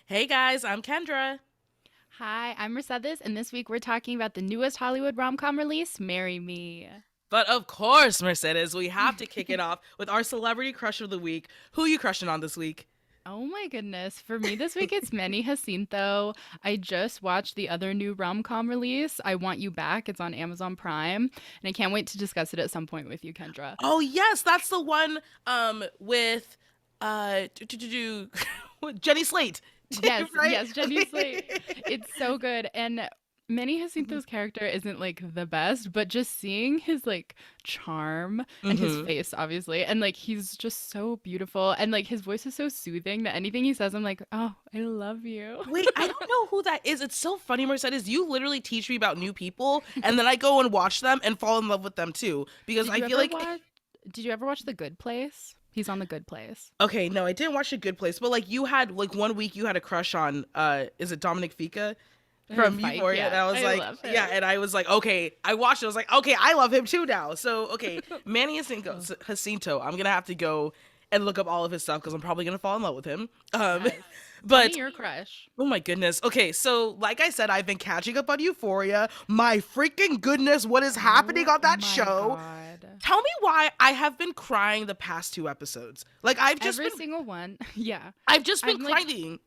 Hey guys, I'm Kendra. Hi, I'm Mercedes, and this week we're talking about the newest Hollywood rom-com release, Marry Me. But of course, Mercedes, we have to kick it off with our celebrity crush of the week. Who you crushing on this week? Oh my goodness. For me this week it's Manny Jacinto. I just watched the other new rom-com release, I Want You Back. It's on Amazon Prime, and I can't wait to discuss it at some point with you, Kendra. Oh yes, that's the one with with Jenny Slate. Yes, Right? yes, Jenny Slate. It's so good. And Manny Jacinto's character isn't like the best, but just seeing his like charm and his Mm-hmm. face, obviously, and like he's just so beautiful, and like his voice is so soothing that anything he says, I'm like, oh, I love you. Wait, I don't know who that is. It's so funny, Mercedes. You literally teach me about new people, and then I go and watch them and fall in love with them too. Because Did I you feel ever like watch? Did you ever watch The Good Place? He's on The Good Place. okay, no, I didn't watch A Good Place, but like you had like one week you had a crush on is it Dominic Fika from Fike, Euphoria? And yeah, I was I like, love yeah, him. and I was like, okay, I watched it. I was like, okay, I love him too now. So okay, Manny Oh, Jacinto, I'm gonna have to go and look up all of his stuff because I'm probably gonna fall in love with him. yes. Tell me But your crush. oh my goodness. Okay, so like I said, I've been catching up on Euphoria. My freaking goodness, what is happening Oh on that my show? god. Tell me why I have been crying the past two episodes. Like Every single one. Yeah. I've just been I'm like crying.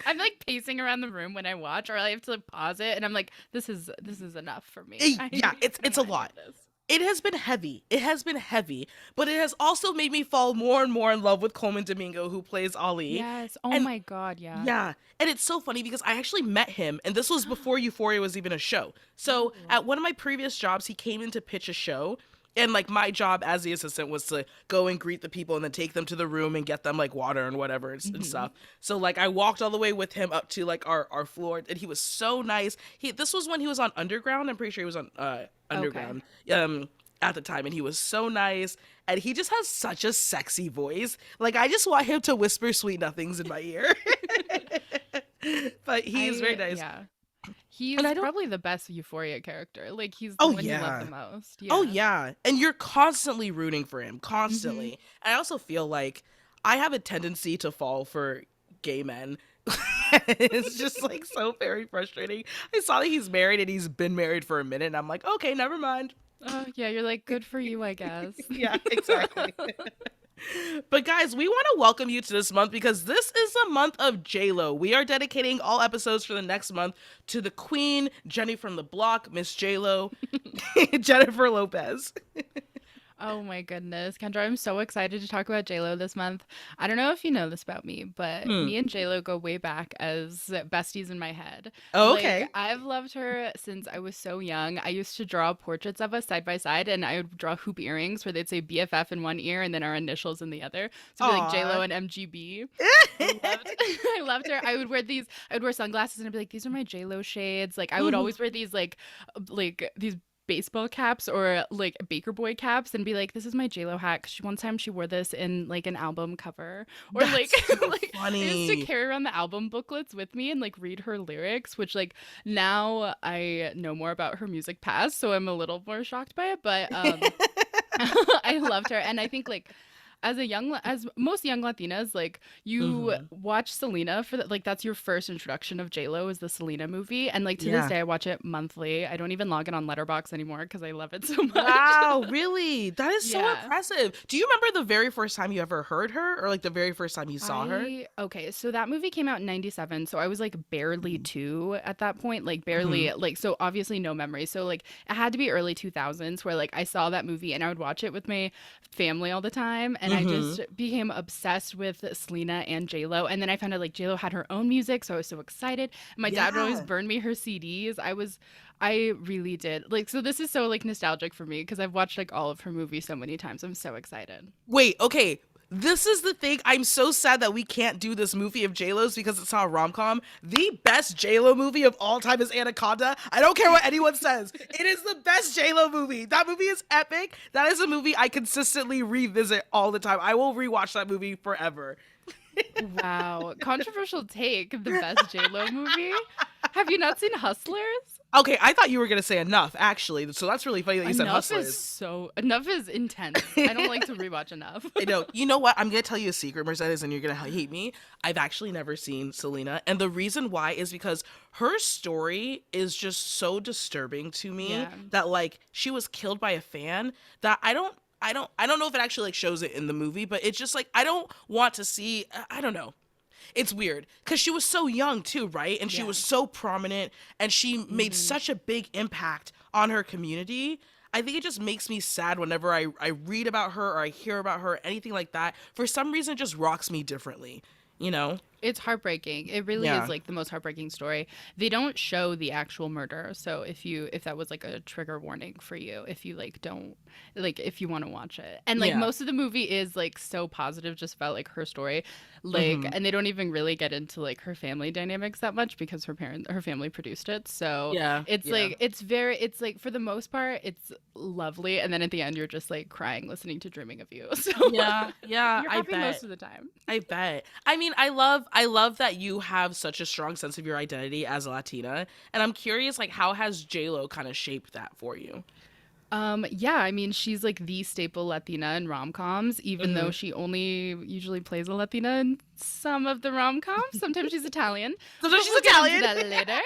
I'm like pacing around the room when I watch, or I have to like, pause it, and I'm like, this is enough for me. I Yeah, it's a cannot lot. handle this. It has been heavy. It has been heavy, but it has also made me fall more and more in love with Coleman Domingo, who plays Ali. Yes. Oh And my god. Yeah. yeah, and it's so funny because I actually met him, and this was before Euphoria was even a show. So Ooh. at one of my previous jobs, he came in to pitch a show. And like my job as the assistant was to go and greet the people and then take them to the room and get them like water and whatever and Hmm. stuff. So like I walked all the way with him up to like our floor and he was so nice. This was when he was on Underground. I'm pretty sure he was on Okay. Underground. At the time, and he was so nice, and he just has such a sexy voice. Like I just want him to whisper sweet nothings in my ear. But he is very nice. Yeah. And He's I don't probably the best Euphoria character. Like he's the oh one you love yeah. the most. Oh Yeah. yeah. And you're constantly rooting for him, Hmm. constantly. And I also feel like I have a tendency to fall for gay men. It's just like so very frustrating. I saw that he's married and he's been married for a minute and I'm like, "Okay, never mind." Oh yeah. You're like, good for you, I guess. Yeah, exactly. But guys, we want to welcome you to this month because this is a month of J.Lo. We are dedicating all episodes for the next month to the Queen, Jenny from the Block, Miss J.Lo, Jennifer Lopez. Oh my goodness, Kendra, I'm so excited to talk about JLo this month. I don't know if you know this about me, but Hmm. me and JLo go way back as besties in my head. Oh, Like, okay. I've loved her since I was so young. I used to draw portraits of us side by side, and I would draw hoop earrings where they'd say BFF in one ear and then our initials in the other. So it'd be like JLo Aw. and MGB. I loved I loved her. I would wear sunglasses and I'd be like, these are my JLo shades. Like I would Mhm. always wear these like these baseball caps or like Baker Boy caps and be like, this is my JLo hat. 'Cause one time she wore this in like an album cover. Or like That's so like I used to funny. carry around the album booklets with me and like read her lyrics, which like now I know more about her music past, so I'm a little more shocked by it. But I loved her. And I think like as most young Latinas, like you Hmm. watch Selena for like that's your first introduction of J-Lo is the Selena movie. And like to this Yeah. day I watch it monthly. I don't even log in on Letterbox anymore because I love it so much. Wow, really? That is so Yeah. impressive. Do you remember the very first time you ever heard her or like the very first time you saw her? Okay, so that movie came out in 97, so I was like barely 2 at that point, like Hmm. barely like so obviously no memory. So like it had to be early 2000s where like I saw that movie and I would watch it with my family all the time and I Hmm. just became obsessed with Selena and J-Lo, and then I found out like J-Lo had her own music, so I was so excited. My dad would always Yeah. burn me her CDs. I really did. Like so this is so like nostalgic for me because I've watched like all of her movies so many times. I'm so excited. Wait, okay. This is the thing. I'm so sad that we can't do this movie of J-Lo's because it's not a rom-com. The best J-Lo movie of all time is Anaconda. I don't care what anyone says. It is the best J-Lo movie. That movie is epic. That is a movie I consistently revisit all the time. I will rewatch that movie forever. Wow, controversial take, the best J-Lo movie. Have you not seen Hustlers? Okay, I thought you were gonna say Enough, actually. So that's really funny that you said Hustlers. Enough is intense. I don't like to rewatch Enough. I know. You know what? I'm gonna tell you a secret, Mercedes, and you're gonna hate me. I've actually never seen Selena, and the reason why is because her story is just so disturbing to me Yeah. that like she was killed by a fan that I don't know if it actually like shows it in the movie, but it's just like I don't want to see. I don't know. It's weird because she was so young too, right? And she Yeah. was so prominent and she made Mhm. such a big impact on her community. I think it just makes me sad whenever I read about her or I hear about her, anything like that. For some reason, it just rocks me differently, you know? It's heartbreaking. It really is Yeah. like the most heartbreaking story. They don't show the actual murder. So if that was like a trigger warning for you, if you like don't like if you want to watch it. And like Yeah. most of the movie is like so positive just about like her story. Like Hmm. and they don't even really get into like her family dynamics that much because her family produced it. So Yeah. it's Yeah. like it's like for the most part it's lovely and then at the end you're just like crying listening to Dreaming of You. So Yeah. Yeah. you're I happy bet. most of the time. I bet. I mean, I love that you have such a strong sense of your identity as a Latina, and I'm curious, like, how has J.Lo kind of shaped that for you? Yeah, I mean, she's like the staple Latina in rom-coms, even though Hmm. she only usually plays a Latina in some of the rom-coms. Sometimes she's Italian, Sometimes but she's we'll get into Italian. that later.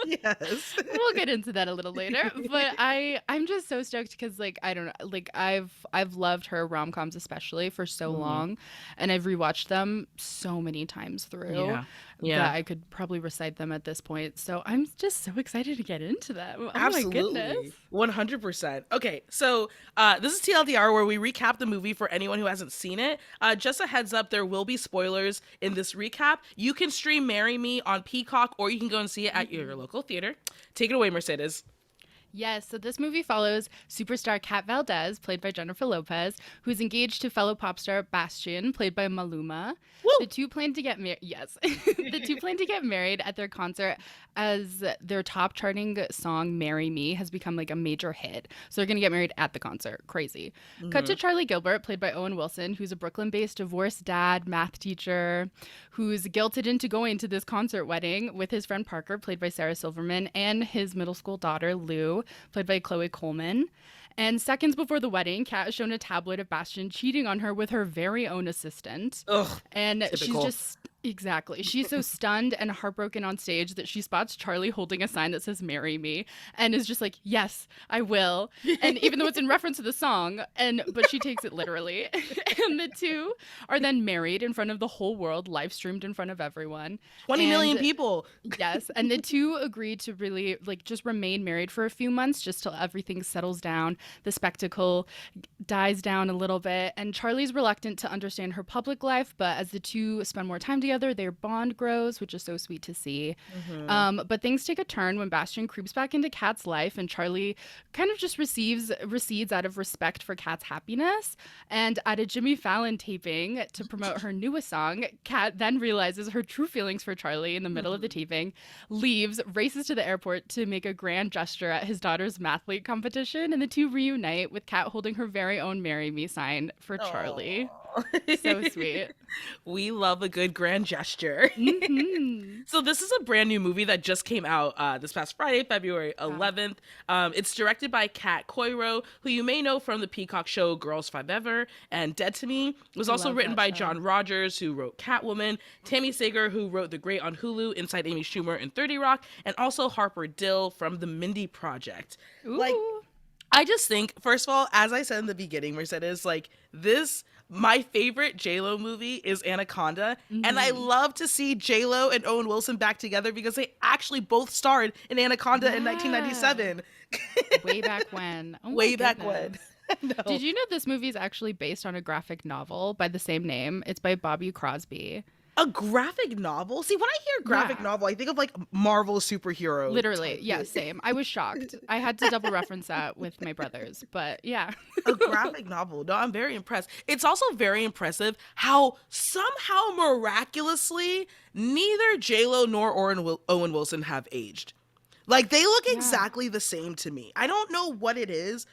Yes. We'll get into that a little later, but I'm just so stoked because like I don't know, like I've loved her rom-coms especially for so Hmm. long, and I've rewatched them so many times through Yeah. that Yeah. I could probably recite them at this point. So I'm just so excited to get into them. Oh my goodness. Absolutely. 100%. Okay, so this is TLDR where we recap the movie for anyone who hasn't seen it. Just a heads up, there will be spoilers in this recap. You can stream Marry Me on Peacock or you can go and see it at your local theater. Take it away, Mercedes. Yes, so this movie follows superstar Kat Valdez, played by Jennifer Lopez, who's engaged to fellow pop star Bastian, played by Maluma. The Woo! two plan to get married. Yes, the two plan to get married at their concert as their top charting song "Marry Me" has become like a major hit. So they're gonna get married at the concert. Crazy. Cut to Hmm. Charlie Gilbert, played by Owen Wilson, who's a Brooklyn-based divorced dad, math teacher, who's guilted into going to this concert wedding with his friend Parker, played by Sarah Silverman, and his middle school daughter Lou, played by Chloe Coleman. And seconds before the wedding, Kat is shown a tabloid of Bastian cheating on her with her very own assistant. Ugh, And she's typical. just exactly. She's so stunned and heartbroken on stage that she spots Charlie holding a sign that says "Marry Me" and is just like, "Yes, I will." And even though it's in reference to the song, and but she takes it literally. And the two are then married in front of the whole world, live streamed in front of everyone. 20 million And people. yes, and the two agreed to really like just remain married for a few months just till everything settles down, the spectacle dies down a little bit, and Charlie's reluctant to understand her public life, but as the two spend more time together, their bond grows, which is so sweet to see. Hmm. But things take a turn when Bastian creeps back into Kat's life, and Charlie kind of just recedes out of respect for Kat's happiness. And at a Jimmy Fallon taping to promote her newest song, Kat then realizes her true feelings for Charlie in the middle of the taping, leaves, races to the airport to make a grand gesture at his daughter's mathlete competition, and the two reunite with Kat holding her very own "Marry Me" sign for Charlie. Aw. So sweet. We love a good grand gesture. Hmm. So this is a brand new movie that just came out this past Friday, February Wow. 11th. It's directed by Kat Coiro, who you may know from the Peacock show Girls Five Ever and Dead to Me. It was also Love written that by show. John Rogers, who wrote Catwoman, Tammy Sager, who wrote The Great on Hulu, Inside Amy Schumer and 30 Rock, and also Harper Dill from The Mindy Project. Like, Ooh. I just think, first of all, as I said in the beginning, Mercedes, like this, my favorite J.Lo movie is Anaconda, and I Mhm. love to see J.Lo and Owen Wilson back together because they actually both starred in Anaconda in Yeah. 1997. Way back when. Oh my Way back when. goodness. No. Did you know this movie is actually based on a graphic novel by the same name? It's by Bobby Crosby. A graphic novel? See, when I hear graphic Yeah. novel, I think of like Marvel superhero Literally. type Yeah, thing. same. I was shocked. I had to double reference that with my brothers, but yeah. A graphic novel. No, I'm very impressed. It's also very impressive how somehow miraculously neither J-Lo nor Owen Wilson have aged. Like they look Yeah. exactly the same to me. I don't know what it is.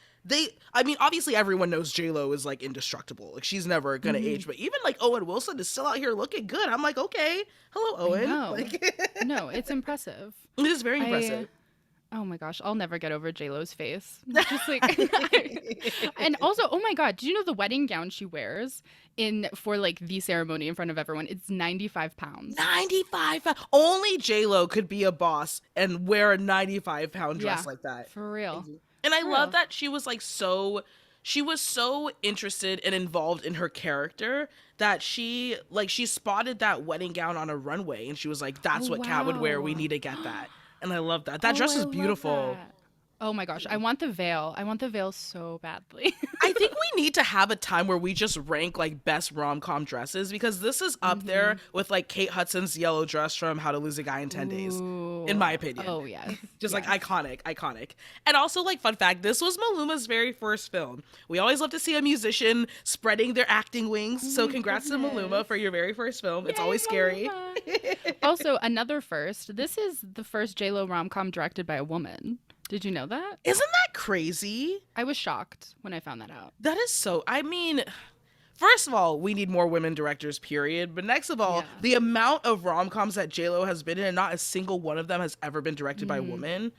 I mean, obviously everyone knows J.Lo is like indestructible. Like she's never gonna Hmm. age. But even like Owen Wilson is still out here looking good. I'm like, okay, hello I Owen. know. Like No, it's impressive. it is very I impressive. Oh my gosh, I'll never get over JLo's face. Just like and also, oh my god, do you know the wedding gown she wears in for like the ceremony in front of everyone? It's 95 pounds. 95. Only J.Lo could be a boss and wear a 95-pound dress Yeah, like that. for real. And I For love real. that she was like she was so interested and involved in her character that she spotted that wedding gown on a runway and she was like, Oh that's what Kat would wear. We wow. need to get that. And I love that. That Oh, dress I is love beautiful. that. Oh my gosh, I want the veil. I want the veil so badly. I think we need to have a time where we just rank like best rom-com dresses because this is up there Mhm. with like Kate Hudson's yellow dress from How to Lose a Guy in 10 Days, in Ooh. my opinion. Oh yes. Just like Yes. iconic. And also, like, fun fact, this was Maluma's very first film. We always love to see a musician spreading their acting Oh wings. So my congrats to Maluma goodness. for your very first film. It's Yay, always scary. Maluma. Also, another first. This is the first JLo rom-com directed by a woman. Did you know that? Isn't that crazy? I was shocked when I found that out. That is so, I mean, first of all, we need more women directors, period. But next of all, Yeah. the amount of rom-coms that J-Lo has been in and not a single one of them has ever been directed by a Mhm. woman,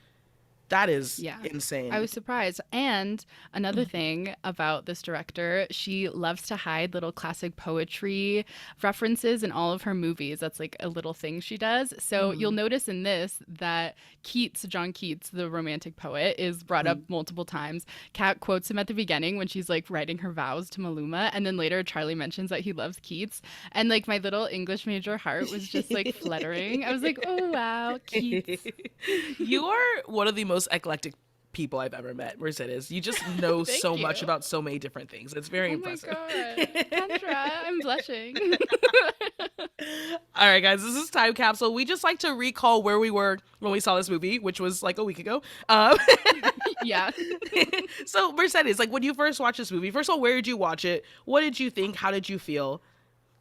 that is Yeah. insane. I was surprised. And another thing about this director, she loves to hide little classic poetry references in all of her movies. That's like a little thing she does. So you'll Mhm. notice in this that John Keats, the romantic poet, is brought up Mhm. multiple times. Kat quotes him at the beginning when she's like writing her vows to Maluma. And then later Charlie mentions that he loves Keats. And like my little English major heart was just like fluttering. I was like, oh wow, Keats. You are one of the most eclectic people I've ever met, Mercedes. You just know Thank so you. much about so many different things. It's very Oh my impressive. god. Kendra, I'm blushing. All right, guys, this is Time Capsule. We just like to recall where we were when we saw this movie, which was like a week ago. Um, Yeah. so, Mercedes, like when you first watched this movie, first of all, where did you watch it? What did you think? How did you feel?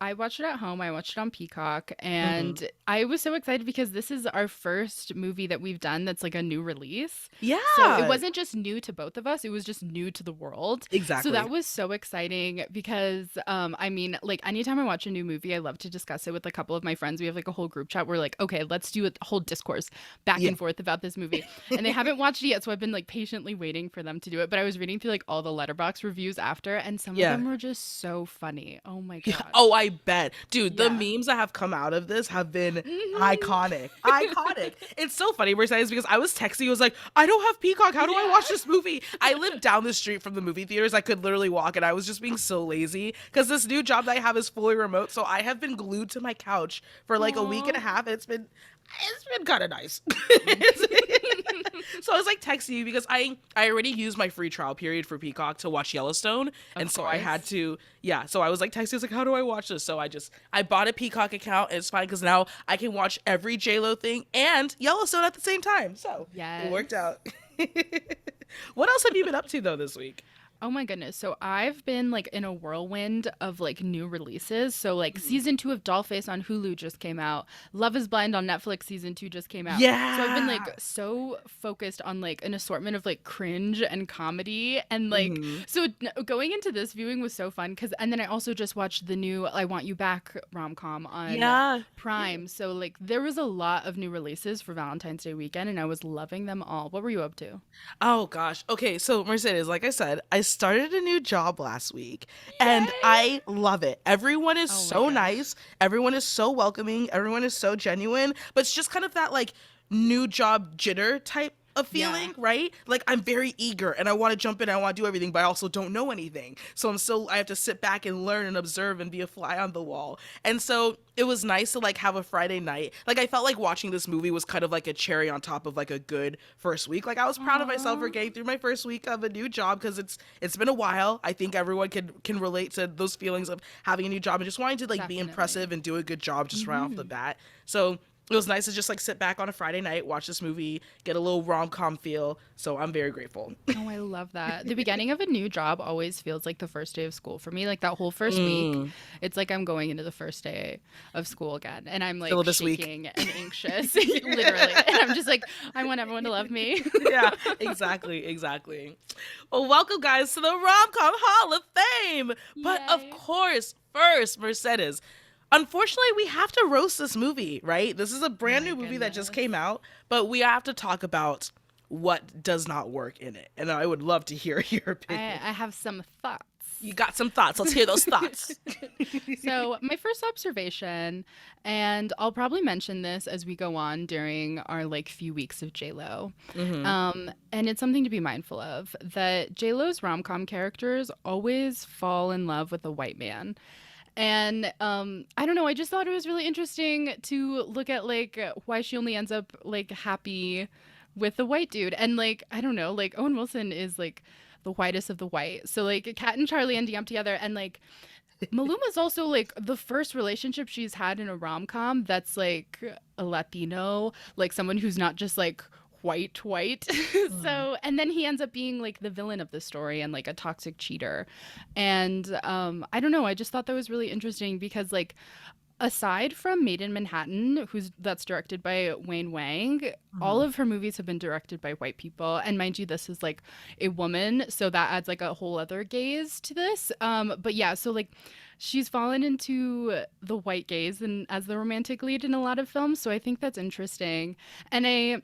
I watched it at home. I watched it on Peacock, Hmm. and I was so excited because this is our first movie that we've done that's like a new release. So it Yeah, wasn't just new to both of us, it was just new to the world. So that exactly. was so exciting because I mean, like anytime I watch a new movie, I love to discuss it with a couple of my friends. We have like a whole group chat. We're like, okay, let's do a whole discourse back Yeah. and forth about this movie. And they haven't watched it yet, so I've been like patiently waiting for them to do it. But I was reading through like all the letterbox reviews after, and some of Yeah. them were just so funny. Oh my Yeah. gosh. Oh, I bet. Dude, the Yeah. memes that have come out of this have been Mhm. iconic. Iconic. It's so funny, Mercedes, because I was texting, I was like, I don't have Peacock. How do I Yeah. watch this movie? I live down the street from the movie theaters. I could literally walk, and I was just being so lazy because this new job that I have is fully remote. So I have been glued to my couch for like a week and Aw. a half. It's been kind of nice. So I was like texting you because I already used my free trial period for Peacock to watch Yellowstone, and Of so I had course. to so I was like texting, I was like, how do I watch this? So I bought a Peacock account, and it's fine because now I can watch every J-Lo thing and Yellowstone at the same time. So it Yes. worked out. What else have you been up to though this week? Oh my goodness. So I've been like in a whirlwind of like new releases. So like season 2 of Dollface on Hulu just came out. Love is Blind on Netflix season 2 just came out. So I've been like Yeah. so focused on like an assortment of like cringe and comedy and like Hmm. so going into this viewing was so fun cuz and then I also just watched the new I Want You Back rom-com on Yeah. Prime. So like there was a lot of new releases for Valentine's Day weekend and I was loving them all. What were you up to? Oh gosh. Okay, so Mercedes, like I said, I started a new job last week and Yay! I love it. Everyone is Oh my so gosh. nice, everyone is so welcoming, everyone is so genuine, but it's just kind of that like new job jitter type of Yeah. feeling, right? Like I'm very eager and I want to jump in, I want to do everything, but I also don't know anything. So I have to sit back and learn and observe and be a fly on the wall. And so it was nice to like have a Friday night. Like I felt like watching this movie was kind of like a cherry on top of like a good first week. Like I was proud of myself for Aw. getting through my first week of a new job because it's been a while. I think everyone can relate to those feelings of having a new job and just wanting to like be Definitely. impressive and do a good job just right off the Mhm. bat. So it was nice to just like sit back on a Friday night, watch this movie, get a little rom-com feel. So I'm very grateful. Oh, I love that. The beginning of a new job always feels like the first day of school for me. Like that whole first week, Mm, it's like I'm going into the first day of school again and I'm like syllabus week. shaking and anxious, literally. And I'm just like, I want everyone to love me. Yeah, exactly, exactly. Well, welcome guys to the Rom-Com Hall of Fame. But of Yay. course, first, Mercedes. Unfortunately, we have to roast this movie, right? This is a Oh brand my new movie that just goodness. came out, but we have to talk about what does not work in it. And I would love to hear your opinion. I have some thoughts. You got some thoughts. Let's hear those thoughts. So, my first observation, and I'll probably mention this as we go on during our like few weeks of J.Lo, Hmm. and it's something to be mindful of that J.Lo's rom-com characters always fall in love with a white man. And I don't know, I just thought it was really interesting to look at like why she only ends up like happy with the white dude. And like, I don't know, like Owen Wilson is like the whitest of the white. So like Kat and Charlie ending up together and like Maluma's also like the first relationship she's had in a rom-com that's like a Latino, like someone who's not just like white. So, and then he ends up being like the villain of the story and like a toxic cheater. And I don't know, I just thought that was really interesting because like aside from Made in Manhattan, that's directed by Wayne Wang, all Hmm. of her movies have been directed by white people. And mind you, this is like a woman, so that adds like a whole other gaze to this. But yeah, so like she's fallen into the white gaze and as the romantic lead in a lot of films. So I think that's interesting. And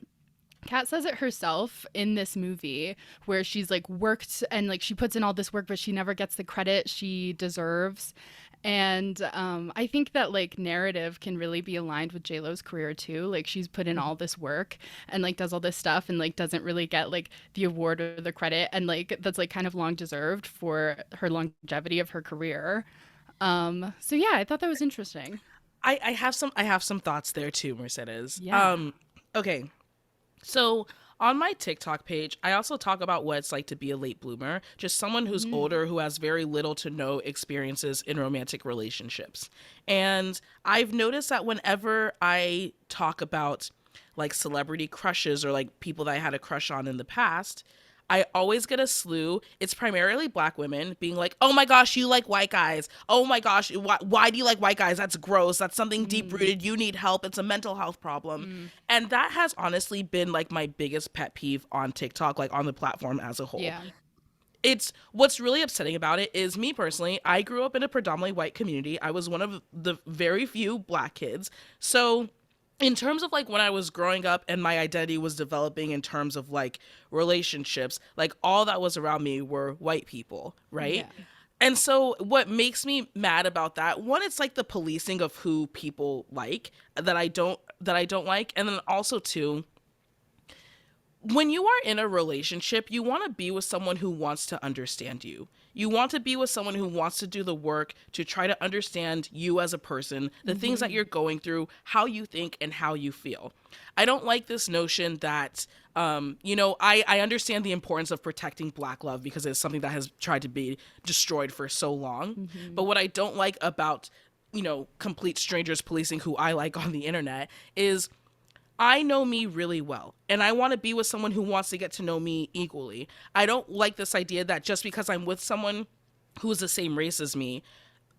Kat says it herself in this movie where she's like worked and like she puts in all this work, but she never gets the credit she deserves. And I think that like narrative can really be aligned with JLo's career too. Like she's put in all this work and like does all this stuff and like doesn't really get like the award or the credit and like that's like kind of long deserved for her longevity of her career. So yeah, I thought that was interesting. I have some thoughts there too, Mercedes. Yeah. Okay. So on my TikTok page, I also talk about what it's like to be a late bloomer, just someone who's Mm. older who has very little to no experiences in romantic relationships. And I've noticed that whenever I talk about like celebrity crushes or like people that I had a crush on in the past, I always get a slew. It's primarily black women being like, oh my gosh, you like white guys. Oh my gosh, why do you like white guys? That's gross. That's something deep Mm. rooted. You need help. It's a mental health problem. Mm. And that has honestly been like my biggest pet peeve on TikTok, like on the platform as a whole. Yeah. It's what's really upsetting about it is me personally, I grew up in a predominantly white community. I was one of the very few black kids. So in terms of like when I was growing up and my identity was developing in terms of like relationships, like all that was around me were white people, right? Yeah. And so what makes me mad about that, one, it's like the policing of who people like that I don't like. And then also two, when you are in a relationship, you want to be with someone who wants to understand you. You want to be with someone who wants to do the work to try to understand you as a person, the things that Hmm. you're going through, how you think, and how you feel. I don't like this notion that, I understand the importance of protecting Black love because it's something that has tried to be destroyed for so long. Hmm. But what I don't like about, complete strangers policing who I like on the internet is I know me really well, and I want to be with someone who wants to get to know me equally. I don't like this idea that just because I'm with someone who is the same race as me,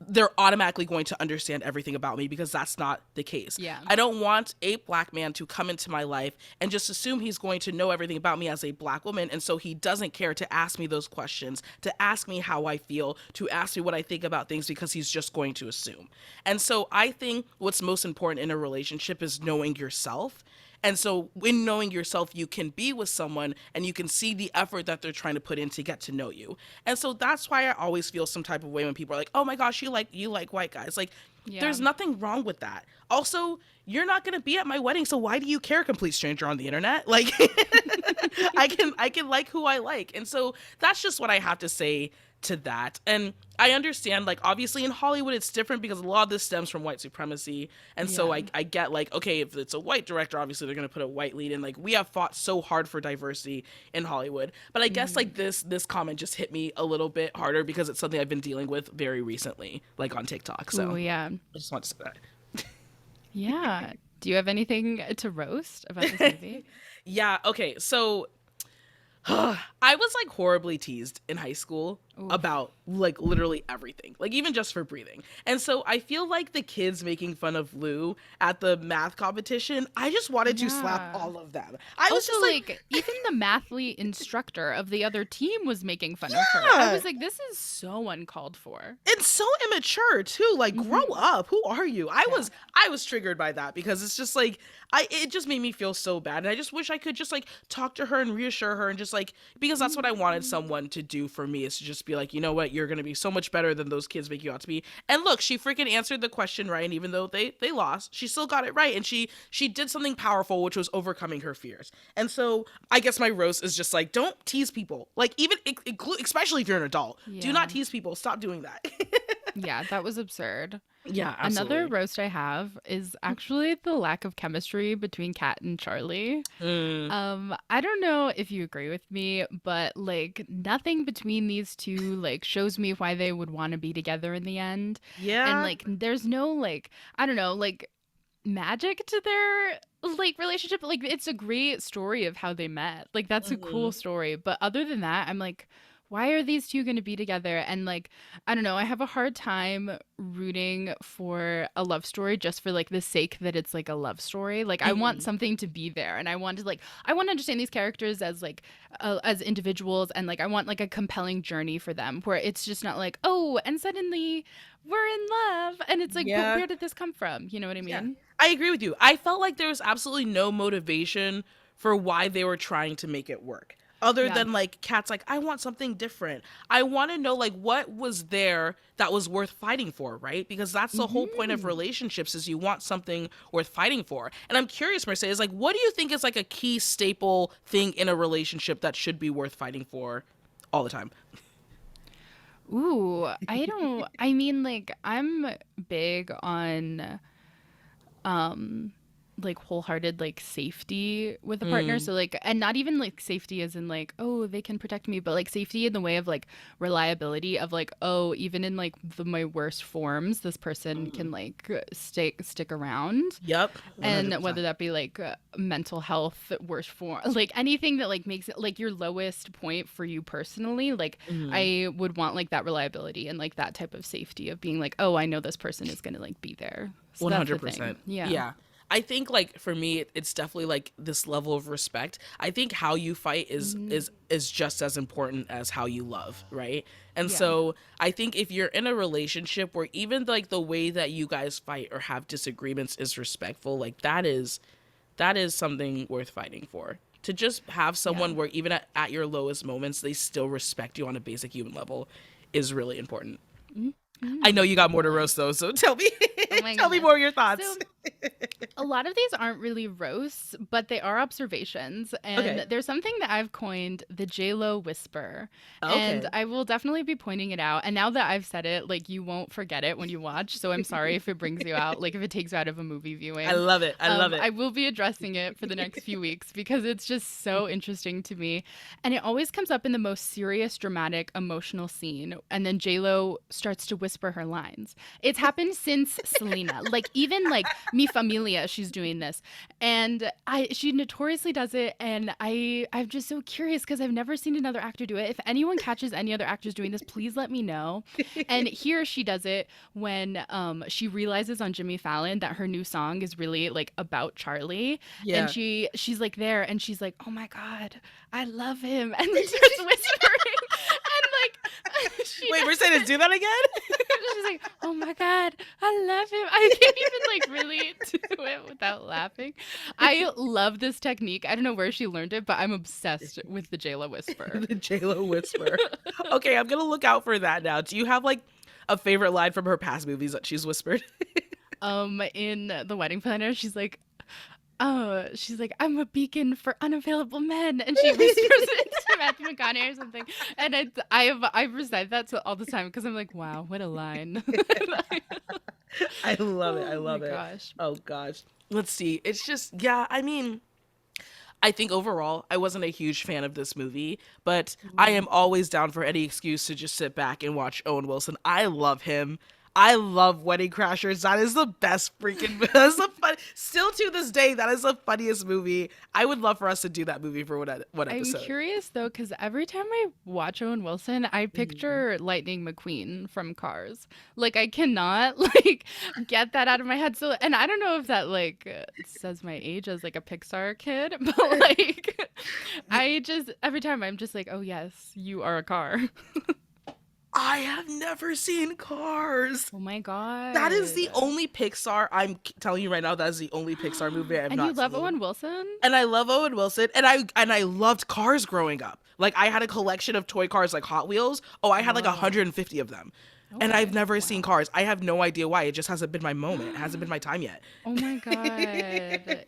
they're automatically going to understand everything about me because that's not the case. Yeah. I don't want a black man to come into my life and just assume he's going to know everything about me as a black woman. And so he doesn't care to ask me those questions, to ask me how I feel, to ask me what I think about things because he's just going to assume. And so I think what's most important in a relationship is knowing yourself. And so, in knowing yourself, you can be with someone and you can see the effort that they're trying to put in to get to know you. And so that's why I always feel some type of way when people are like, "Oh my gosh, you like white guys." Like, Yeah. there's nothing wrong with that. Also, you're not gonna be at my wedding, so why do you care, complete stranger on the internet? Like, I can like who I like, and so that's just what I have to say to that. And I understand, like, obviously in Hollywood it's different because a lot of this stems from white supremacy. And so Yeah. I get like, okay, if it's a white director, obviously they're gonna put a white lead in. Like, we have fought so hard for diversity in Hollywood. But I guess Hmm. like this comment just hit me a little bit harder because it's something I've been dealing with very recently, like on TikTok. Oh So yeah. I just want to say that. Yeah. Do you have anything to roast about this movie? Yeah, okay. So I was like horribly teased in high school Oof. about like literally everything, like even just for breathing. And so I feel like the kids making fun of Lou at the math competition, I just wanted to slap Yeah. all of them. I was Also, just like, like, even the mathlete instructor of the other team was making fun of her. I yeah. was like, this is so uncalled for. And so immature too. Like, grow Hmm. up. Who are you? Yeah. I was triggered by that because it's just like I it just made me feel so bad. And I just wish I could just like talk to her and reassure her and just like because that's what I wanted someone to do for me is to just be like, you know what, you're gonna be so much better than those kids make you out to be. And look, she freaking answered the question right, and even though they lost, she still got it right. And she did something powerful, which was overcoming her fears. And so I guess my roast is just like, don't tease people. Like even especially if you're an adult, do not Yeah. tease people. Stop doing that. Yeah, that was absurd. Yeah, Another absolutely. roast I have is actually the lack of chemistry between Kat and Charlie. Mm, I don't know if you agree with me, but like nothing between these two like shows me why they would want to be together in the end. And yeah. like there's no like I don't know, like magic to their like relationship. Like it's a great story of how they met. Like that's a cool Hmm. story. But other than that, I'm like, why are these two going to be together? And like, I don't know, I have a hard time rooting for a love story just for like the sake that it's like a love story. Like I want Hmm. something to be there and I want to understand these characters as like as individuals and like I want like a compelling journey for them where it's just not like, "Oh, and suddenly we're in love." And it's like, "But Yeah. where did this come from?" You know what I Yeah. mean? I agree with you. I felt like there was absolutely no motivation for why they were trying to make it work. Other Yeah. than like Kat's like, I want something different. I want to know like what was there that was worth fighting for, right? Because that's the whole point of Mhm. relationships is you want something worth fighting for. And I'm curious, Mercedes, like what do you think is like a key staple thing in a relationship that should be worth fighting for all the time? Ooh, I don't I mean like I'm big on um like wholehearted like safety with a partner, Mm, so like and not even like safety as in like, oh, they can protect me, but like safety in the way of like reliability of like, oh, even in like my worst forms this person mm. can like stick around. Yep, And 100%. whether that be like mental health worst form, like anything that like makes it like your lowest point for you personally, like Mm. I would want like that reliability and like that type of safety of being like, oh, I know this person is gonna like be there. So that's the thing. 100%. Yeah. Yeah. I think like for me it's definitely like this level of respect. I think how you fight Hmm. is just as important as how you love, right? And Yeah. so I think if you're in a relationship where even like the way that you guys fight or have disagreements is respectful, like that is something worth fighting for. To just have Yeah. someone where even at your lowest moments they still respect you on a basic human level is really important. I know you got more to Definitely. roast though, so tell me Oh my tell me goodness. more of your thoughts. So a lot of these aren't really roasts, but they are observations. Okay. And there's something that I've coined the J.Lo whisper. And Okay. I will definitely be pointing it out. And now that I've said it, like you won't forget it when you watch. So I'm sorry if it brings you out, like if it takes you out of a movie I viewing. love it. I love I it. will be addressing it for the next few weeks because it's just so interesting to me. And it always comes up in the most serious, dramatic, emotional scene. And then J.Lo starts to whisper her lines. It's happened since Selena. Like even like Mi Familia, she's doing this. And she notoriously does it. And I'm just so curious because I've never seen another actor do it. If anyone catches any other actors doing this, please let me know. And here she does it when she realizes on Jimmy Fallon that her new song is really like about Charlie. And Yeah. she's like there and she's like, "Oh my God, I love him." And then starts whispering. And like she Wait, does Mercedes, it. do that again? She's like, "Oh my God, I love him." I can't even like really do it without laughing. I love this technique. I don't know where she learned it, but I'm obsessed with the Jayla whisper. The J-Lo whisper. Okay, I'm gonna look out for that now. Do you have like a favorite line from her past movies that she's whispered? In The Wedding Planner, she's like, "Oh, she's like, I'm a beacon for unavailable men," and she whispers it to Matthew McConaughey or something. And I recite that all the time because I'm like, wow, what a line. I love it. I Oh my love it. gosh. Oh gosh. Let's see. It's just yeah, I mean, I think overall I wasn't a huge fan of this movie, but I Ooh. am always down for any excuse to just sit back and watch Owen Wilson. I love him. I love Wedding Crashers. That is the best freaking. That's the fun. Still to this day, that is the funniest movie. I would love for us to do that movie for one I'm episode. curious though, because every time I watch Owen Wilson, I Mhm. picture Lightning McQueen from Cars. Like I cannot like get that out of my head. So, and I don't know if that like says my age as like a Pixar kid, but like I just every time I'm just like, oh yes, you are a car. I have never seen Cars. Oh my That is the god. only Pixar. Telling you right now, that is the only Pixar movie I have And you not love seen. Owen Wilson? And I love Owen Wilson, and I loved Cars growing up. Like I had a collection of toy cars like Hot Wheels. Oh, I had like Whoa. 150 of them. And I've Okay. never seen Wow. Cars. I have no idea why. It just hasn't been my moment. It hasn't been my time yet. Oh my god.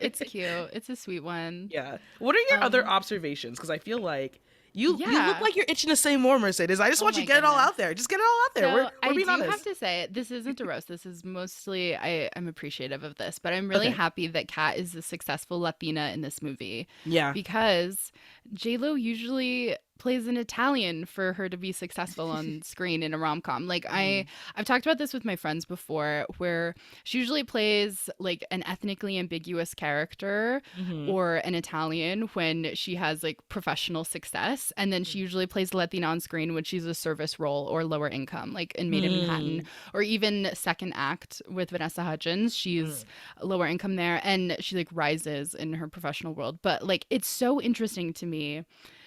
It's cute. It's a sweet one. Yeah. What are your other Um, observations? Because I feel like you look yeah. like you're itching to say more, Mercedes. I just Oh want you my to get it all goodness. out there. Just get it all out there. So We're I being do have honest. to say, this isn't a roast. This is mostly I'm appreciative of this, but I'm really Okay. happy that Kat is the successful Latina in this movie Yeah. because J.Lo usually plays an Italian for her to be successful on screen in a rom-com. Like Mhm. I've talked about this with my friends before where she usually plays like an ethnically ambiguous character Mhm. or an Italian when she has like professional success. And then she usually plays Latina on screen when she's a service role or lower income, like in Made in Manhattan, Mm. or even Second Act with Vanessa Hudgens. She's Mm. lower income there and she like rises in her professional world. But like it's so interesting to me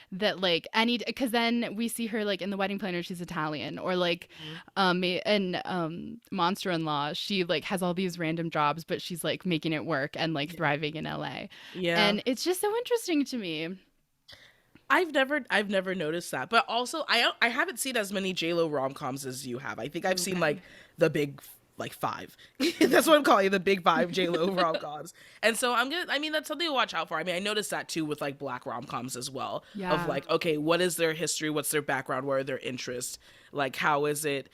that like any because then we see her like in the wedding planner she's Italian or like Mhm. in Monster in Law she like has all these random jobs but she's like making it work and like Yeah. thriving in LA Yeah. and it's just so interesting to me. I've never noticed that. But also I haven't seen as many JLo rom-coms as you have. I think I've seen Okay. like the big like five. That's what I'm calling it, the big five JLo rom-coms. And so I mean that's something to watch out for. I mean, I noticed that too with like black rom-coms as well. Of Yeah. like, okay, what is their history? What's their background? What are their interests? Like how is it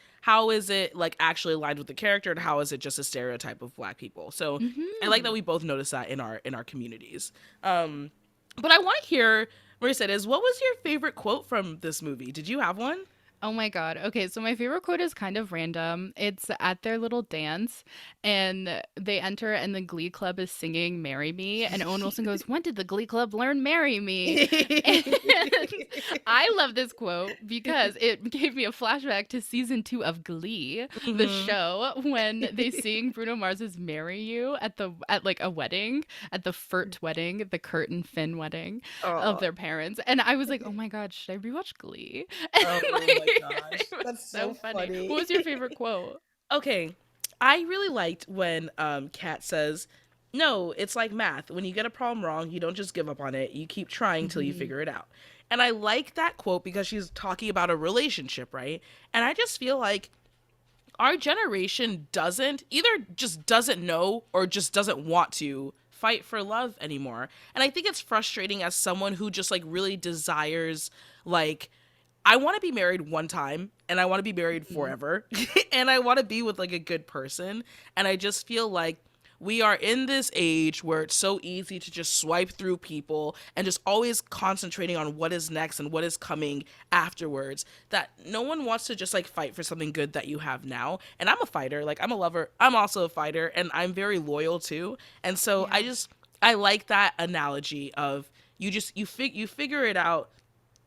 like actually aligned with the character and how is it just a stereotype of black people? So I like that Hmm. we both noticed that in our communities. But I want to hear, Mercedes, what was your favorite quote from this movie? Did you have one? Oh my God. Okay, so my favorite quote is kind of random. It's at their little dance, and they enter, and the Glee Club is singing Marry Me. And Owen Wilson goes, When did the Glee Club learn Marry Me? And I love this quote because it gave me a flashback to season 2 of Glee, the Hmm. show, when they sing Bruno Mars's Marry You at like a wedding, at the Furt wedding, the Kurt and Finn wedding of Oh, their parents. And I was like, oh my God, should I rewatch Glee? oh my Like, gosh. it was That's so so funny. What funny. was your favorite quote? Okay. I really liked when Kat says, "No, it's like math. When you get a problem wrong, you don't just give up on it. You keep trying till you Hmm. figure it out." And I like that quote because she's talking about a relationship, right? And I just feel like our generation doesn't either just doesn't know or just doesn't want to fight for love anymore. And I think it's frustrating as someone who just like really desires like I want to be married one time and I want to be married Hmm. forever and I want to be with like a good person and I just feel like we are in this age where it's so easy to just swipe through people and just always concentrating on what is next and what is coming afterwards that no one wants to just like fight for something good that you have now. And I'm a fighter, like I'm a lover, I'm also a fighter and I'm very loyal too. And so Yeah. I like that analogy of you figure it out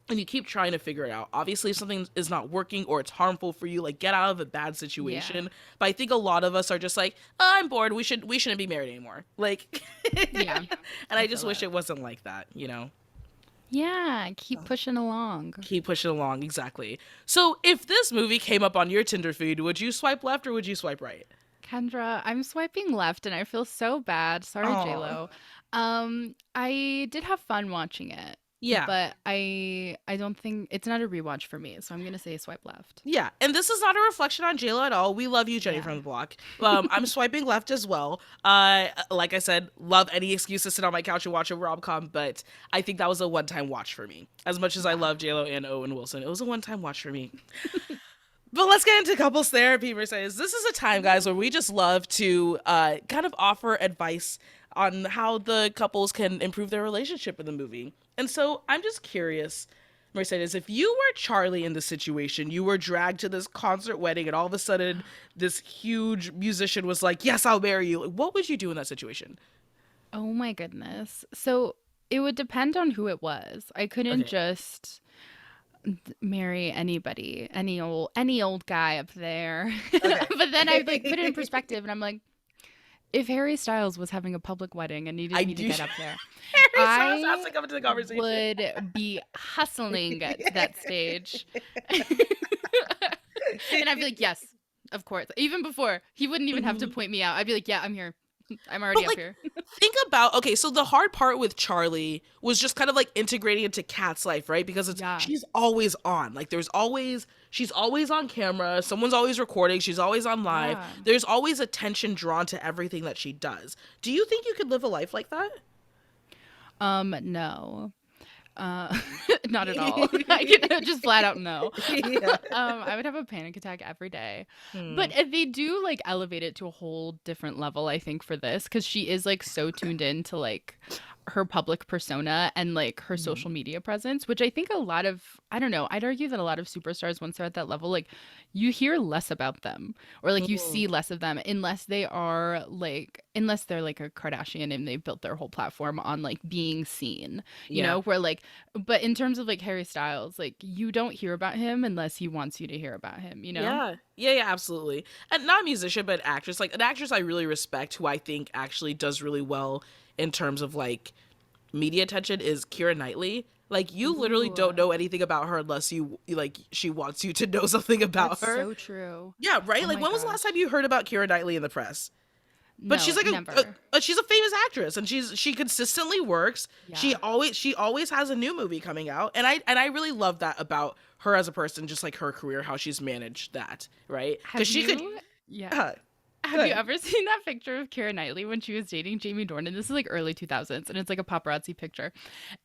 and you keep trying to figure it out. Obviously, if something is not working or it's harmful for you, like get out of a bad Yeah. situation. But I think a lot of us are just like, oh, I'm bored. We shouldn't be married anymore. Like, Yeah. and I I feel just wish that. it wasn't like that. Yeah. Keep pushing along. Keep pushing along. Exactly. So if this movie came up on your Tinder feed, would you swipe left or would you swipe right? Kendra, I'm swiping left and I feel so bad. Sorry, Oh, JLo. I did have fun watching it, yeah. but I don't think it's not a rewatch for me, so I'm gonna say swipe left. Yeah, and this is not a reflection on JLo at all. We love you, Jenny Yeah. from the block. I'm swiping left as well. Like I said, love any excuse to sit on my couch and watch a rom com, but I think that was a one time watch for me. As much as I Yeah. love JLo and Owen Wilson, it was a one time watch for me. But let's get into couples therapy, Mercedes. This is a time, guys, where we just love to kind of offer advice on how the couples can improve their relationship in the movie. And so I'm just curious, Mercedes, if you were Charlie in this situation, you were dragged to this concert wedding, and all of a sudden, this huge musician was like, "Yes, I'll marry you." Like, what would you do in that situation? Oh my goodness. So it would depend on who it was. I couldn't Okay. just marry anybody, any old guy up there. Okay. But then I like put it in perspective and I'm like, if Harry Styles was having a public wedding and needed I me to do. get up there, Harry Styles has I to come into the conversation. would be hustling to that stage. And I'd be like, yes, of course. Even before, he wouldn't even have to Mhm. point me out. I'd be like, yeah, I'm here. I'm already But up like, here. think about, okay, so the hard part with Charlie was just kind of like integrating into Kat's life, right? Because it's Yeah. she's always on. Like she's always on camera, someone's always recording, she's always on live. Yeah. There's always attention drawn to everything that she does. Do you think you could live a life like that? No. Uh, not at all. Just flat out no. Yeah. I would have a panic attack every day. Hmm. But if they do like elevate it to a whole different level, I think for this, because she is like so tuned in to like her public persona and like her Mhm. social media presence, which I think a lot of, I don't know, I'd argue that a lot of superstars, once they're at that level, like you hear less about them or like you Mhm. see less of them unless they're like a Kardashian and they've built their whole platform on like being seen, Yeah. where like, but in terms of like Harry Styles, like you don't hear about him unless he wants you to hear about him. Yeah. Yeah, yeah, absolutely. And not a musician, but actress. Like an actress I really respect who I think actually does really well in terms of like media attention is Keira Knightley. Like you literally Ooh, don't know anything about her unless like she wants you to know something about that's her. so true. Yeah, right? Oh Like my when was the last gosh. time you heard about Keira Knightley in the press? But she's No, like never. she's a famous actress and she consistently works. Yeah. She always has a new movie coming out and I really love that about her as a person, just like her career, how she's managed that, right? Because Have she could you? Yeah. uh, Have you good. ever seen that picture of Keira Knightley when she was dating Jamie Dornan? This is like early 2000s and it's like a paparazzi picture.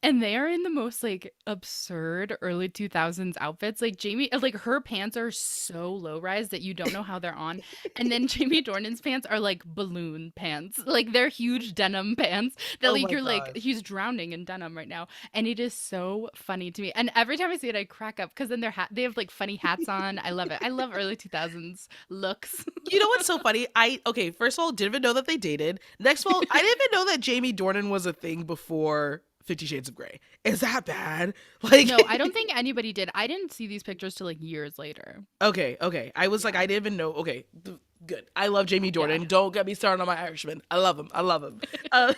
And they are in the most like absurd early 2000s outfits. Like like her pants are so low rise that you don't know how they're on. And then Jamie Dornan's pants are like balloon pants. Like they're huge denim pants that Oh like my you're like, gosh. he's drowning in denim right now. And it is so funny to me. And every time I see it, I crack up because then they have like funny hats on. I love it. I love early 2000s looks. You know what's so funny? Okay, first of all, didn't even know that they dated. Next of all, I didn't even know that Jamie Dornan was a thing before 50 Shades of Grey. Is that bad? Like No, I don't think anybody did. I didn't see these pictures till like years later. okay. I was like, Yeah. I didn't even know. Okay, good. I love Jamie Yeah. Dornan. Don't get me started on my Irishman. I love him. I love him. Uh,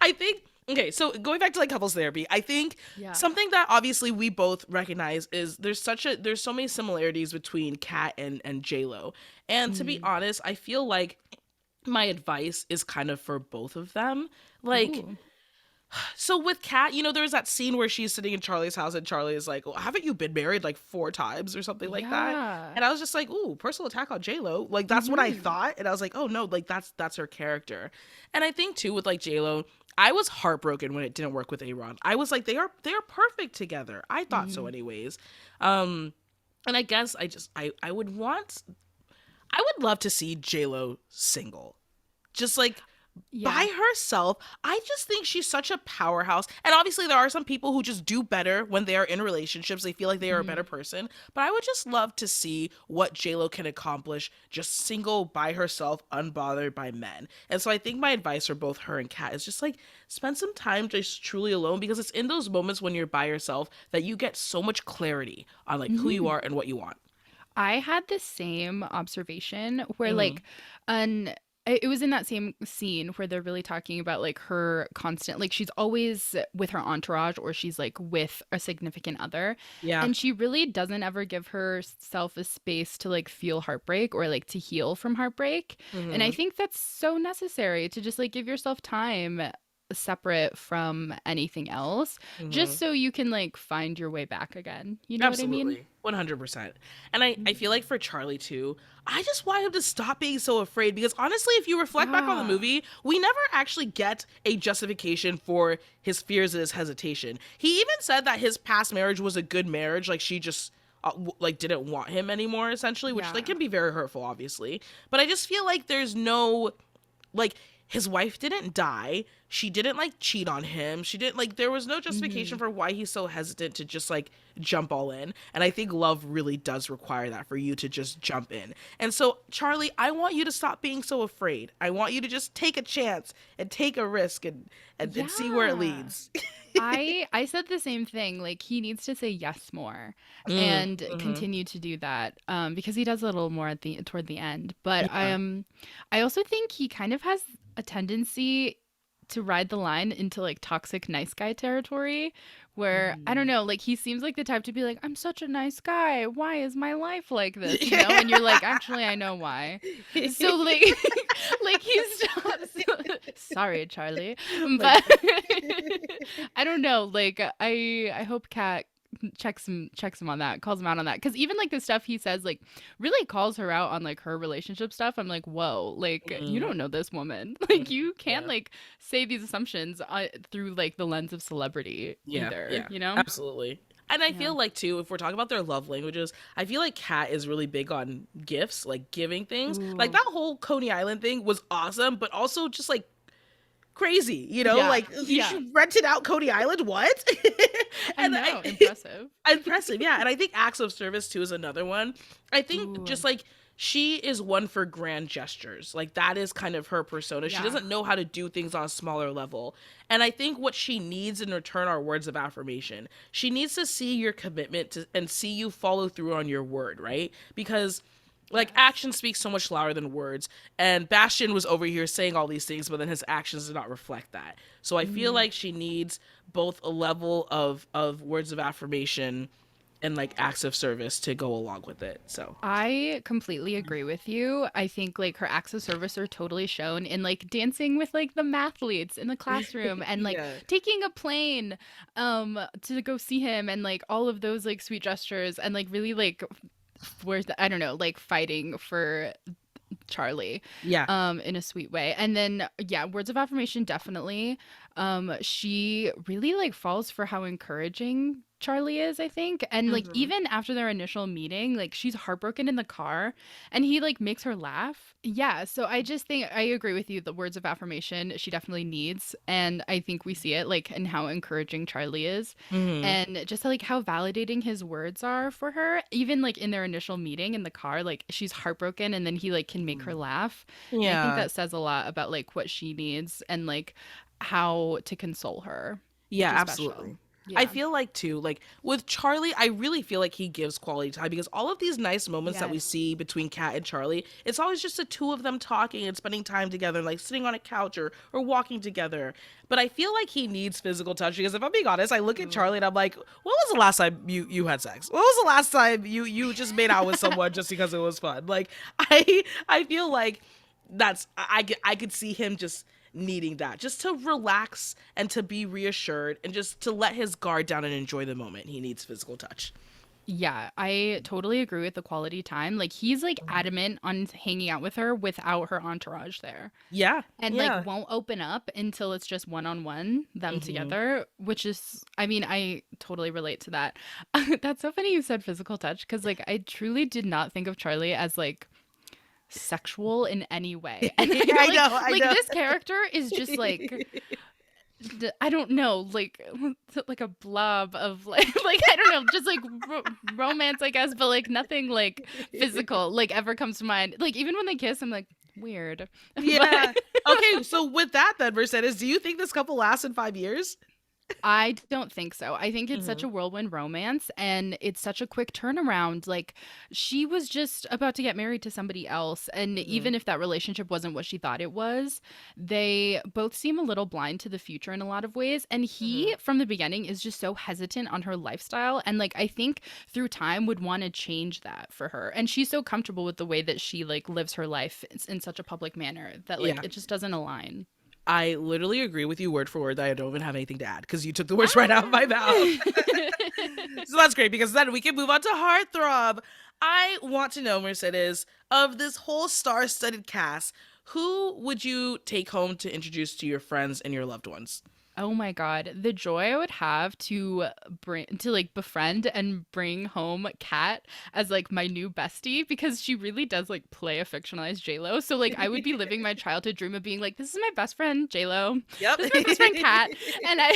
I think. Okay, so going back to like couples therapy, I think Yeah. something that obviously we both recognize is there's so many similarities between Kat and J.Lo. And to be Mm. honest, I feel like my advice is kind of for both of them. Like, Ooh. so with Kat, there's that scene where she's sitting in Charlie's house and Charlie is like, well, haven't you been married like 4 times or something like that? Yeah. And I was just like, ooh, personal attack on J-Lo. Like that's what I Mhm. thought. And I was like, oh no, like that's her character. And I think too with like J-Lo, I was heartbroken when it didn't work with Aaron. I was like, they are perfect together. I thought so Mhm. anyways. Um and I guess I would love to see J-Lo single. Just like Yeah. by herself. I just think she's such a powerhouse. And obviously there are some people who just do better when they are in relationships. They feel like they are a better Mhm. person. But I would just love to see what JLo can accomplish just single by herself, unbothered by men. And so I think my advice for both her and Kat is just like spend some time just truly alone because it's in those moments when you're by yourself that you get so much clarity on like who you Mhm. are and what you want. I had the same observation where Hmm. like an it was in that same scene where they're really talking about like her constant like she's always with her entourage or she's like with a significant other Yeah. and she really doesn't ever give herself a space to like feel heartbreak or like to heal from heartbreak. And I Hmm. think that's so necessary to just like give yourself time separate from anything else Hmm. just so you can like find your way back again. You know what I mean? Absolutely. 100%. And I feel like for Charlie too, I just want him to stop being so afraid because honestly, if you reflect back on the Yeah. movie, we never actually get a justification for his fears and his hesitation. He even said that his past marriage was a good marriage, like she just like didn't want him anymore essentially, which like Yeah. can be very hurtful obviously. But I just feel like there's no like his wife didn't die. She didn't like cheat on him. She didn't like, there was no justification Mhm. for why he's so hesitant to just like jump all in. And I think love really does require that for you to just jump in. And so, Charlie, I want you to stop being so afraid. I want you to just take a chance and take a risk and see where it Yeah. leads. I said the same thing. Like he needs to say yes more and Mm-hmm. continue to do that because he does a little more at the toward the end. But Yeah. I also think he kind of has a tendency to ride the line into like toxic nice guy territory where I don't Mm. know, like he seems like the type to be like, I'm such a nice guy. Why is my life like this? You know? Yeah. And you're like, actually I know why. So like like he's sorry, Charlie. Like, But I don't know. Like I hope Kat checks him on that, calls him out on that. Because even like the stuff he says, like really calls her out on like her relationship stuff. I'm like, whoa, like you mm, don't know this woman. Like you can't yeah. like say these assumptions through like the lens of celebrity Yeah, either. yeah, You know? absolutely. And I Yeah. feel like too, if we're talking about their love languages, I feel like Kat is really big on gifts, like giving things. Like Ooh. that whole Coney Island thing was awesome, but also just like crazy, you know? Yeah. Like you Yeah. should rented out Coney Island, what? I And know. Impressive. impressive, yeah. And I think acts of service too is another one. I think Ooh. just like she is one for grand gestures. Like that is kind of her persona. She Yeah. doesn't know how to do things on a smaller level. And I think what she needs in return are words of affirmation. She needs to see your commitment to, and see you follow through on your word, right? Because like Yes. action speaks so much louder than words, and Bastion was over here saying all these things, but then his actions did not reflect that. So I feel Mm. like she needs both a level of words of affirmation and like acts of service to go along with it. So I completely agree with you. I think like her acts of service are totally shown in like dancing with like the mathletes in the classroom and like yeah. taking a plane to go see him and like all of those like sweet gestures and like really like where's the, I don't know, like fighting for Charlie Yeah. in a sweet way. And then yeah, words of affirmation definitely. She really like falls for how encouraging Charlie is, I think. And like Hmm. even after their initial meeting, like she's heartbroken in the car and he like makes her laugh. Yeah, so I just think I agree with you. The words of affirmation she definitely needs, and I think we see it like in how encouraging Charlie is, Hmm. and just like how validating his words are for her. Even like in their initial meeting in the car, like she's heartbroken, and then he like can make her laugh, and I think Yeah. that says a lot about like what she needs and like how to console her, Yeah, which is special. absolutely. I Yeah. feel like too, like with Charlie, I really feel like he gives quality time because all of these nice moments that we Yes. see between Kat and Charlie, it's always just the two of them talking and spending time together, like sitting on a couch or walking together. But I feel like he needs physical touch because if I'm being honest, I look at Ooh. Charlie and I'm like, when was the last time you had sex? When was the last time you just made out with someone just because it was fun? Like I feel like I could see him just needing that just to relax and to be reassured and just to let his guard down and enjoy the moment. He needs physical touch. Yeah, I totally agree with the quality time. Like he's like adamant on hanging out with her without her entourage there. Yeah, And like yeah. won't open up until it's just one on one them Hmm. together, which is I mean, I totally relate to that. That's so funny you said physical touch because like I truly did not think of Charlie as like sexual in any way. And I'm I like know. this character is just like I don't know, like a blob of like like I don't know, just like romance, I guess, but like nothing like physical like ever comes to mind. Like even when they kiss, I'm like weird, Yeah. but Okay, so with that then, Mercedes, do you think this couple lasts in 5 years? I don't think so. I think it's such Hmm. a whirlwind romance and it's such a quick turnaround. Like she was just about to get married to somebody else. And Hmm. even if that relationship wasn't what she thought it was, they both seem a little blind to the future in a lot of ways. And Hmm. he, from the beginning, is just so hesitant on her lifestyle. And like, I think through time would want to change that for her. And she's so comfortable with the way that she like lives her life in such a public manner that like Yeah. it just doesn't align. I literally agree with you word for word that I don't even have anything to add because you took the words right out of my mouth. Ah! So that's great because then we can move on to Heartthrob. I want to know, Mercedes, of this whole star-studded cast, who would you take home to introduce to your friends and your loved ones? Oh my God. The joy I would have to like befriend and bring home Kat as like my new bestie because she really does like play a fictionalized J-Lo. So like I would be living my childhood dream of being like, this is my best friend J-Lo. Yep. This is my best friend Kat. And I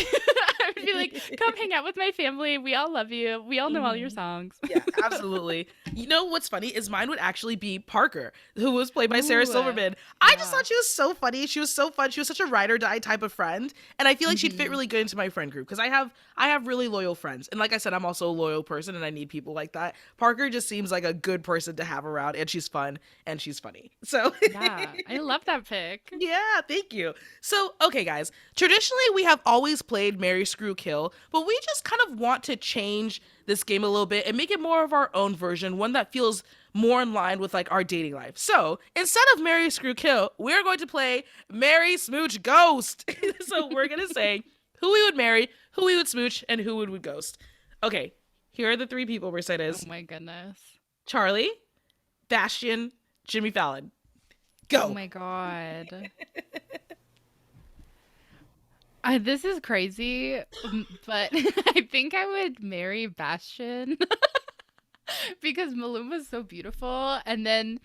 I would be like, come hang out with my family. We all love you. We all know all your Mhm. songs. Yeah, absolutely. You know what's funny is mine would actually be Parker, who was played by Sarah Ooh, Silverman. I just yeah. thought she was so funny. She was so fun. She was such a ride or die type of friend, and I feel like she'd fit Hmm. really good into my friend group because I have really loyal friends, and like I said, I'm also a loyal person, and I need people like that. Parker just seems like a good person to have around, and she's fun and she's funny. So Yeah. I love that pick. yeah, thank you. So, okay, guys. Traditionally, we have always played Marry, Screw, Kill, but we just kind of want to change this game a little bit and make it more of our own version, one that feels more in line with like our dating life. So, instead of Marry, Screw, Kill, we're going to play Marry, Smooch, Ghost. So, we're going to say who we would marry, who we would smooch, and who we would ghost. Okay, here are the three people, Oh Mercedes: my goodness. Charlie, Bastion, Jimmy Fallon. Oh Go. my God. This is crazy, but I think I would marry Bastion because Maluma's so beautiful. And then,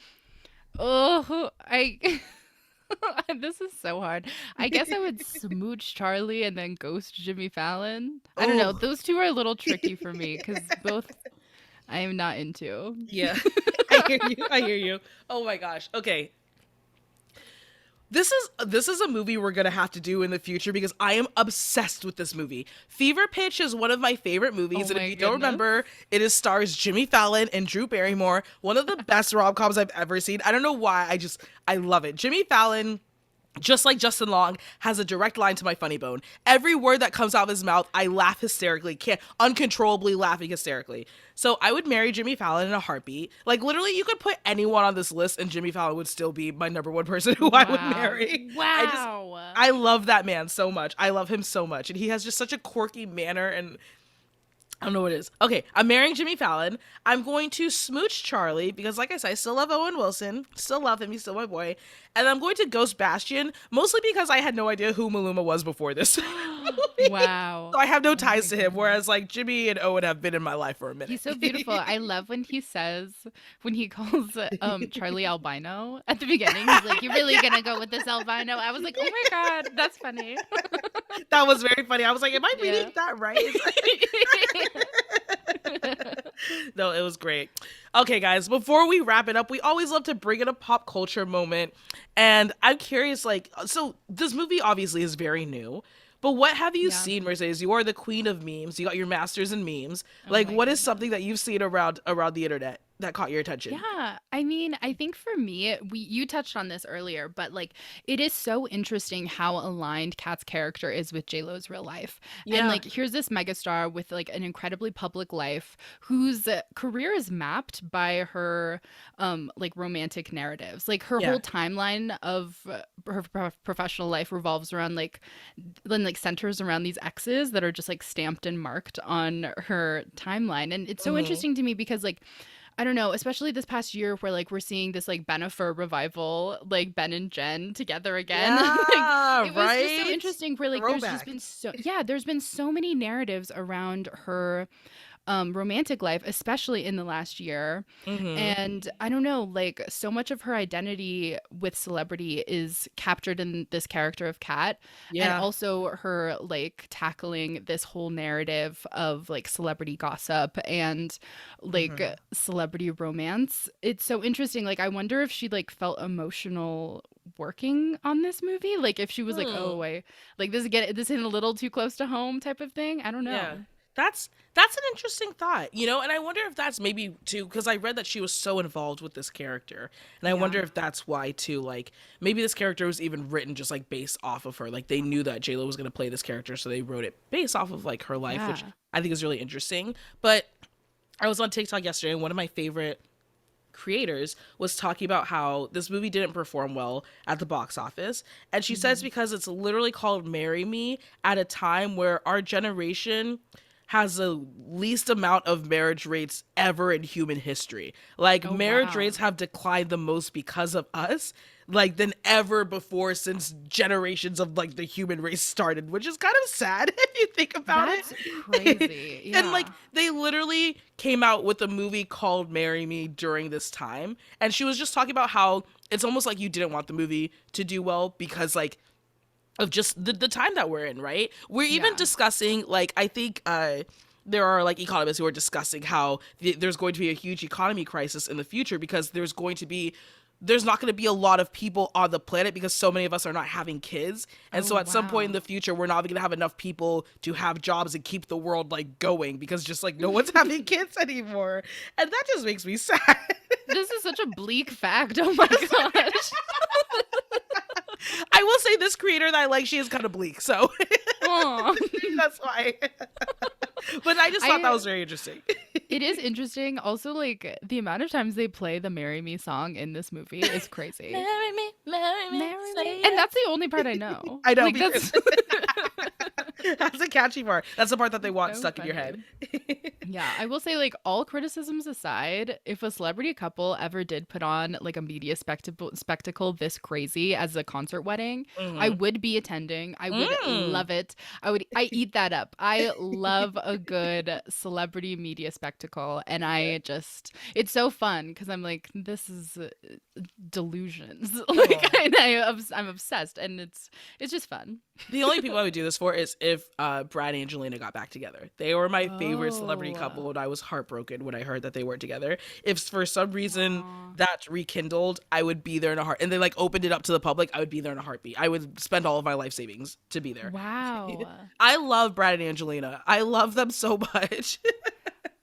oh, I. This is so hard. I guess I would smooch Charlie and then ghost Jimmy Fallon. I don't know. Oh, Those two are a little tricky for me because both I am not into. yeah. I hear you. I hear you. Oh my gosh. Okay. This is a movie we're gonna have to do in the future because I am obsessed with this movie. Fever Pitch is one of my favorite Oh movies, and if my you don't goodness. remember, it is stars Jimmy Fallon and Drew Barrymore. One of the best rom-coms I've ever seen. I don't know why. I love it. Jimmy Fallon, just like Justin Long, has a direct line to my funny bone. Every word that comes out of his mouth, I laugh hysterically, can't uncontrollably laughing hysterically. So I would marry Jimmy Fallon in a heartbeat. Like literally, you could put anyone on this list, and Jimmy Fallon would still be my number one person who I would Wow. marry. Wow. I love that man so much. I love him so much, and he has just such a quirky manner, and I don't know what it is. Okay, I'm marrying Jimmy Fallon. I'm going to smooch Charlie because, like I said, I still love Owen Wilson. Still love him. He's still my boy. And I'm going to ghost Bastion, mostly because I had no idea who Maluma was before this movie. Wow. So I have no Oh my ties to him, goodness. whereas like Jimmy and Owen have been in my life for a minute. He's so beautiful. I love when he says, when he calls Charlie albino at the beginning. He's like, "You really gonna go with this albino?" I was like, "Oh my God, that's funny." That was very funny. I was like, am I reading Yeah. that right? No, it was great. Okay, guys, before we wrap it up, we always love to bring in a pop culture moment. And I'm curious, like, so this movie obviously is very new, but what have you Yeah. seen, Mercedes? You are the queen of memes. You got your masters in memes. Oh Like, my what is goodness. something that you've seen around the internet that caught your attention? Yeah, I mean, I think for me, we you touched on this earlier, but like it is so interesting how aligned Kat's character is with JLo's real life. And Yeah. like here's this megastar with like an incredibly public life whose career is mapped by her like romantic narratives. Like her Yeah. whole timeline of her professional life revolves around like then like centers around these exes that are just like stamped and marked on her timeline. And it's so Hmm. interesting to me because like I don't know, especially this past year where like we're seeing this like Bennifer revival, like Ben and Jen together again. Like Yeah, it was just so right? interesting where like there's just Throwback. been there's been so many narratives around her romantic life, especially in the last year. Hmm. And I don't know, like so much of her identity with celebrity is captured in this character of Kat, and Yeah. also her like tackling this whole narrative of like celebrity gossip and like Hmm. celebrity romance. It's so interesting. Like I wonder if she like felt emotional working on this movie, like if she was like, Hmm. oh, I like this hitting a little too close to home type of thing. I don't Yeah. know. That's an interesting thought, and I wonder if that's maybe too because I read that she was so involved with this character, and I Yeah. wonder if that's why too. Like maybe this character was even written just like based off of her. Like they knew that J Lo was gonna play this character, so they wrote it based off of like her life, which Yeah. I think is really interesting. But I was on TikTok yesterday, and one of my favorite creators was talking about how this movie didn't perform well at the box office. And she says Mhm. because it's literally called Marry Me at a time where our generation has the least amount of marriage rates ever in human history. Like, Oh marriage wow. rates have declined the most because of us, like, than ever before since generations of like the human race started, which is kind of sad if you think about That's it. crazy. And like, Yeah. they literally came out with a movie called Marry Me during this time, and she was just talking about how it's almost like you didn't want the movie to do well because like of just the time that we're in, right? We're even Yeah. discussing, like, I think there are like economists who are discussing how there's going to be a huge economy crisis in the future because there's not going to be a lot of people on the planet because so many of us are not having kids. And Oh so at some point in wow. the future, we're not going to have enough people to have jobs and keep the world like going because just like no one's having kids anymore. And that just makes me sad. This is such a bleak fact. Oh my gosh. I will say this creator that I like, she is kind of bleak. So Aw. that's why. But I just thought that I was very interesting. It is interesting. Also, like the amount of times they play the "Marry Me" song in this movie is crazy. Marry me, Marry me, say and yes. that's the only part I know. I know, Like me too. that's That's a catchy part. That's the part that they want so stuck in your funny. head. Yeah, I will say, like, all criticisms aside, if a celebrity couple ever did put on like a media spectacle this crazy as a concert wedding, I Hmm. would be attending. I would Mm. love it. I eat that up. I love a good celebrity media spectacle, and it's so fun because I'm like, this is delusions. Like, Aw. I'm obsessed, and it's just fun. The only people I would do this for is if Brad and Angelina got back together. They were my favorite celebrity Oh, couple, and I was heartbroken when I heard that they weren't together. If for some reason aw. that rekindled, I would be there in a heart. And they like opened it up to the public, I would be there in a heartbeat. I would spend all of my life savings to be there. Wow. I love Brad and Angelina. I love them so much.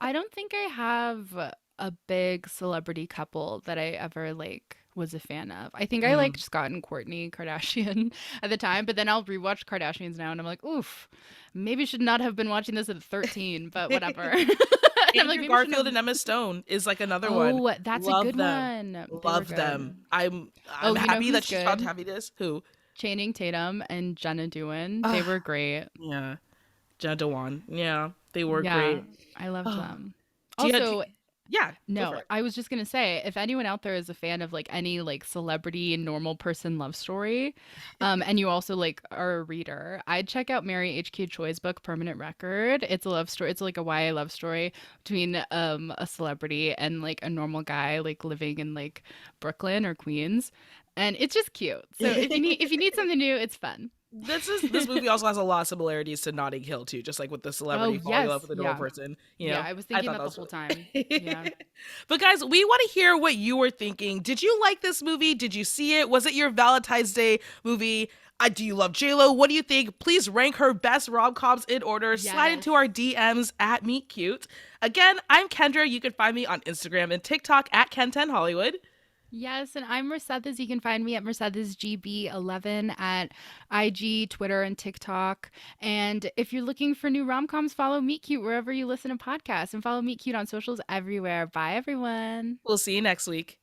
I don't think I have a big celebrity couple that I ever like was a fan of. I think I Mm. liked Scott and Courtney Kardashian at the time, but then I'll rewatch Kardashians now and I'm like, oof, maybe should not have been watching this at 13, but whatever. And I'm like, Andrew maybe shouldn't Garfield have. and Emma Stone is like another one. Oh, that's a Love good them. one. They were Love them. good. I'm Oh, you know happy that who's she's found good? happiness. Who? Channing Tatum and Jenna Dewan. They were Ah, great. yeah. Jenna Dewan. Yeah, they were Yeah, great. I loved Oh, them. do Also, yeah, go for no, it. I was just gonna say, if anyone out there is a fan of like any like celebrity normal person love story, and you also like are a reader, I'd check out Mary H.K. Choi's book Permanent Record. It's a love story. It's like a YA love story between a celebrity and like a normal guy like living in like Brooklyn or Queens, and it's just cute. So if you need something new, it's fun. This movie also has a lot of similarities to Notting Hill too, just like with the Oh celebrity falling in love yes, with a normal yeah, person. yeah. I was I thinking thought that that the was whole time. really. Yeah. But guys, we want to hear what you were thinking. Did you like this movie? Did you see it? Was it your Valentine's Day movie? Do you love J.Lo? What do you think? Please rank her best rom-coms in order. Slide Yes. into our DMs at Meet Cute. Again, I'm Kendra. You can find me on Instagram and TikTok at Ken10Hollywood. Yes, and I'm Mercedes. You can find me at MercedesGB11 at IG, Twitter, and TikTok. And if you're looking for new rom-coms, follow Meet Cute wherever you listen to podcasts and follow Meet Cute on socials everywhere. Bye, everyone. We'll see you next week.